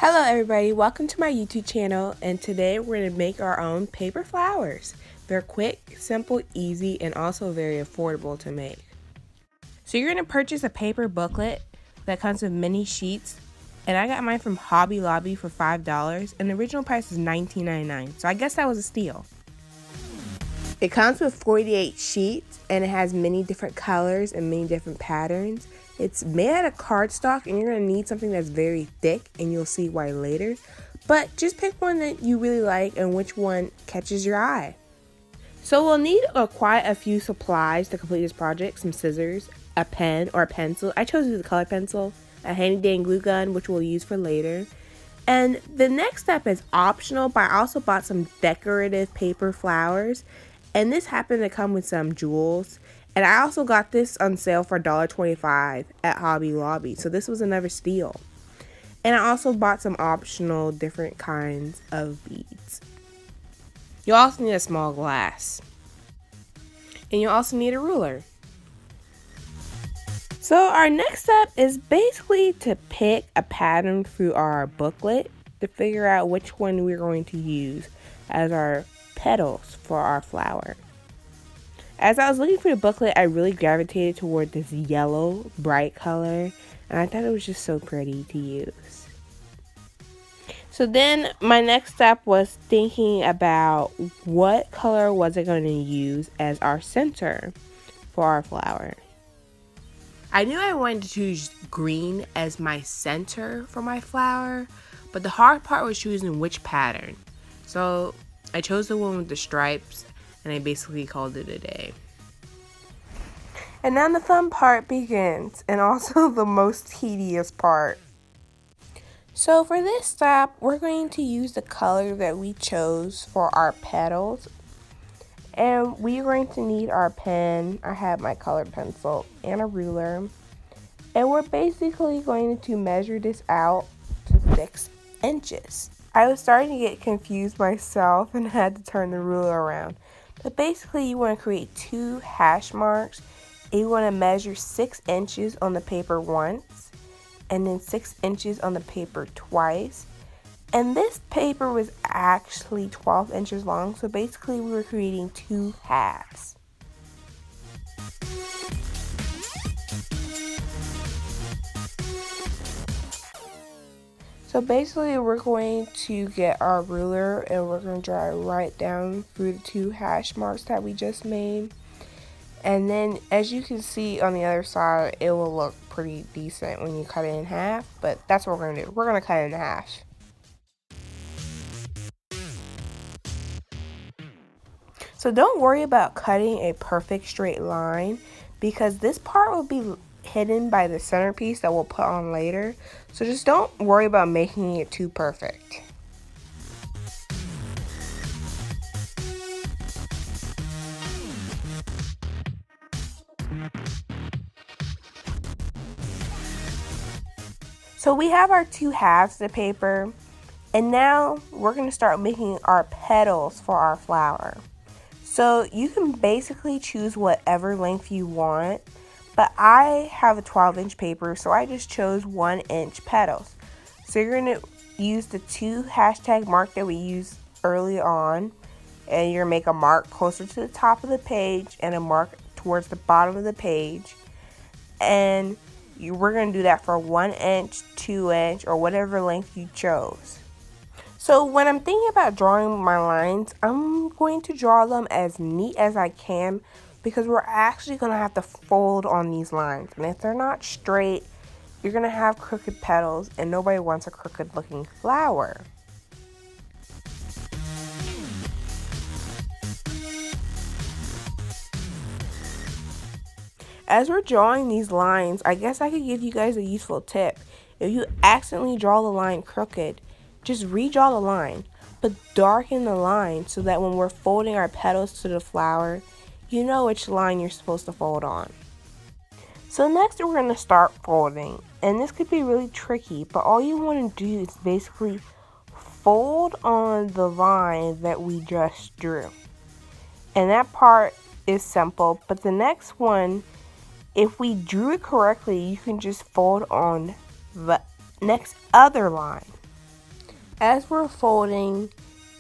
Hello everybody, welcome to my YouTube channel, and today we're going to make our own paper flowers. They're quick, simple, easy, and also very affordable to make. So you're going to purchase a paper booklet that comes with many sheets, and I got mine from Hobby Lobby for $5, and the original price is $19.99, so I guess that was a steal. It comes with 48 sheets, and it has many different colors and many different patterns. It's made out of cardstock, and you're going to need something that's very thick, and you'll see why later. But just pick one that you really like and which one catches your eye. So we'll need quite a few supplies to complete this project. Some scissors, a pen or a pencil. I chose to use a colored pencil, a handy dandy glue gun, which we'll use for later. And the next step is optional, but I also bought some decorative paper flowers. And this happened to come with some jewels. And I also got this on sale for $1.25 at Hobby Lobby. So this was another steal. And I also bought some optional different kinds of beads. You also need a small glass. And you also need a ruler. So our next step is basically to pick a pattern through our booklet to figure out which one we're going to use as our petals for our flower. As I was looking for the booklet, I really gravitated toward this yellow, bright color, and I thought it was just so pretty to use. So then my next step was thinking about what color was I going to use as our center for our flower. I knew I wanted to choose green as my center for my flower, but the hard part was choosing which pattern. So I chose the one with the stripes, and I basically called it a day. And now the fun part begins, and also the most tedious part. So for this step, we're going to use the color that we chose for our petals. And we're going to need our pen. I have my colored pencil and a ruler. And we're basically going to measure this out to 6 inches. I was starting to get confused myself and had to turn the ruler around. But basically you want to create 2 hash marks. And you want to measure 6 inches on the paper once. And then 6 inches on the paper twice. And this paper was actually 12 inches long. So basically we were creating 2 halves. So basically we're going to get our ruler and we're going to draw it right down through the 2 hash marks that we just made. And then as you can see on the other side, it will look pretty decent when you cut it in half. But that's what we're going to do. We're going to cut it in half. So don't worry about cutting a perfect straight line, because this part will be hidden by the centerpiece that we'll put on later. So just don't worry about making it too perfect. So we have our 2 halves of the paper, and now we're going to start making our petals for our flower. So you can basically choose whatever length you want, but I have a 12-inch paper, so I just chose 1-inch petals. So you're going to use the 2 hashtag mark that we used early on, and you're going to make a mark closer to the top of the page and a mark towards the bottom of the page. And we're going to do that for 1 inch, 2 inch, or whatever length you chose. So when I'm thinking about drawing my lines, I'm going to draw them as neat as I can, because we're actually going to have to fold on these lines. And if they're not straight, you're going to have crooked petals, and nobody wants a crooked looking flower. As we're drawing these lines, I guess I could give you guys a useful tip. If you accidentally draw the line crooked, just redraw the line, but darken the line so that when we're folding our petals to the flower, you know which line you're supposed to fold on. So next we're going to start folding, and this could be really tricky, but all you want to do is basically fold on the line that we just drew. And that part is simple, but the next one, if we drew it correctly, you can just fold on the next other line. As we're folding,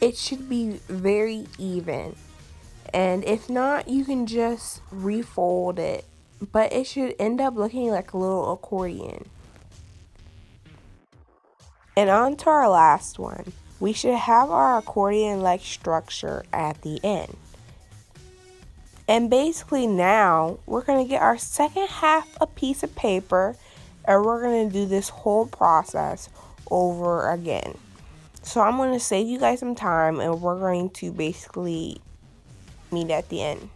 it should be very even. And if not, you can just refold it. But it should end up looking like a little accordion. And on to our last one. We should have our accordion-like structure at the end. And basically now, we're going to get our second half a piece of paper and we're going to do this whole process over again. So I'm going to save you guys some time and we're going to basically meet at the end.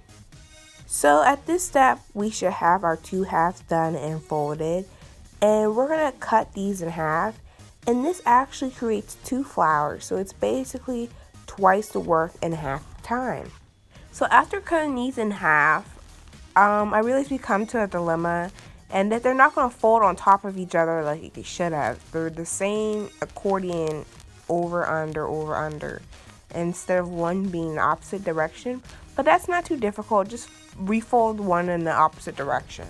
So at this step, we should have our two halves done and folded. And we're going to cut these in half. And this actually creates two flowers. So it's basically twice the work in half the time. So after cutting these in half, I realized we come to a dilemma and that they're not going to fold on top of each other like they should have. They're the same accordion over, under, instead of one being the opposite direction. But that's not too difficult. Just refold one in the opposite direction.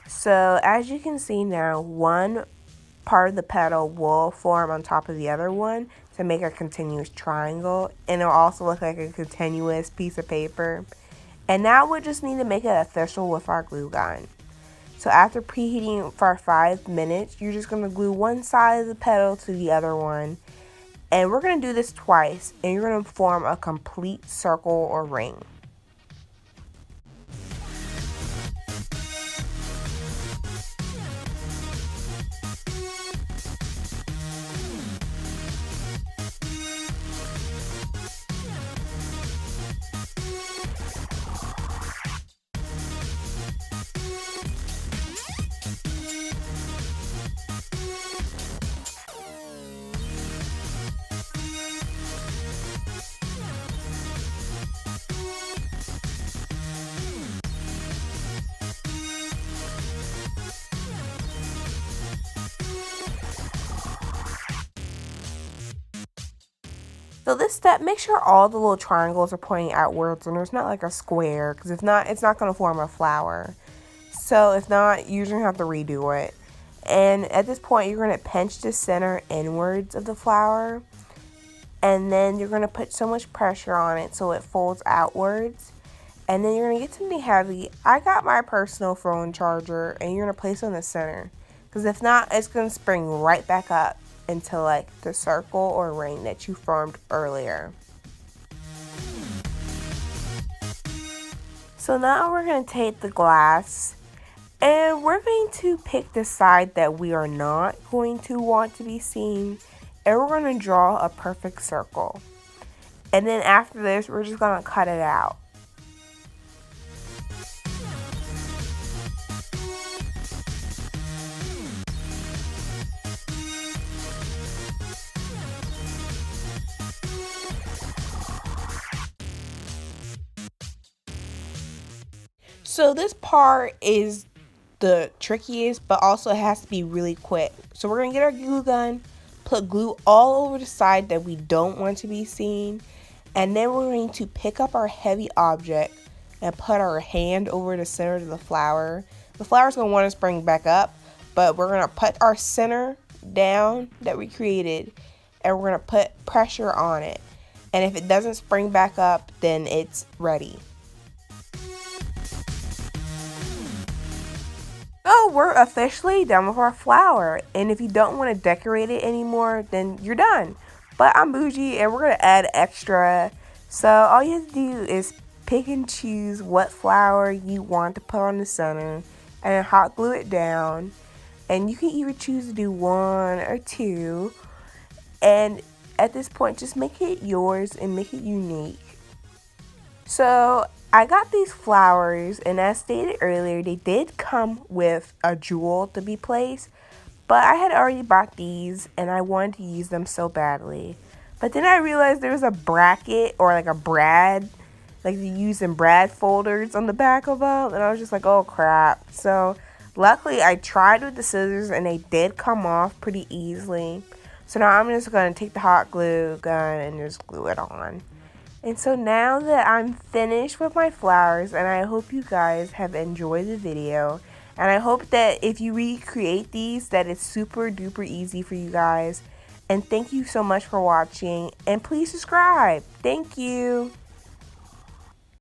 So as you can see now, one part of the petal will form on top of the other one to make a continuous triangle, and it'll also look like a continuous piece of paper. And now we just need to make it official with our glue gun. So after preheating for 5 minutes, you're just going to glue one side of the petal to the other one. And we're going to do this twice, and you're going to form a complete circle or ring. So this step, make sure all the little triangles are pointing outwards and there's not like a square, because if not, it's not going to form a flower. So if not, you're going to have to redo it. And at this point, you're going to pinch the center inwards of the flower. And then you're going to put so much pressure on it so it folds outwards. And then you're going to get something heavy. I got my personal phone charger and you're going to place it in the center. Because if not, it's going to spring right back up into like the circle or ring that you formed earlier. So now we're going to take the glass and we're going to pick the side that we are not going to want to be seen, and we're going to draw a perfect circle. And then after this, we're just going to cut it out. So this part is the trickiest, but also it has to be really quick. So we're going to get our glue gun, put glue all over the side that we don't want to be seen, and then we're going to pick up our heavy object and put our hand over the center of the flower. The flower's going to want to spring back up, but we're going to put our center down that we created, and we're going to put pressure on it. And if it doesn't spring back up, then it's ready. So we're officially done with our flower, and if you don't want to decorate it anymore, then you're done. But I'm bougie and we're going to add extra. So all you have to do is pick and choose what flower you want to put on the center and hot glue it down. And you can either choose to do one or two. And at this point, just make it yours and make it unique. So I got these flowers, and as stated earlier, they did come with a jewel to be placed, but I had already bought these and I wanted to use them so badly. But then I realized there was a bracket or like a brad, like you use in brad folders on the back of them, and I was just like, oh crap. So luckily I tried with the scissors and they did come off pretty easily. So now I'm just going to take the hot glue gun and just glue it on. And so now that I'm finished with my flowers, and I hope you guys have enjoyed the video, And I hope that if you recreate these, that it's super duper easy for you guys. And thank you so much for watching. And please subscribe. Thank you.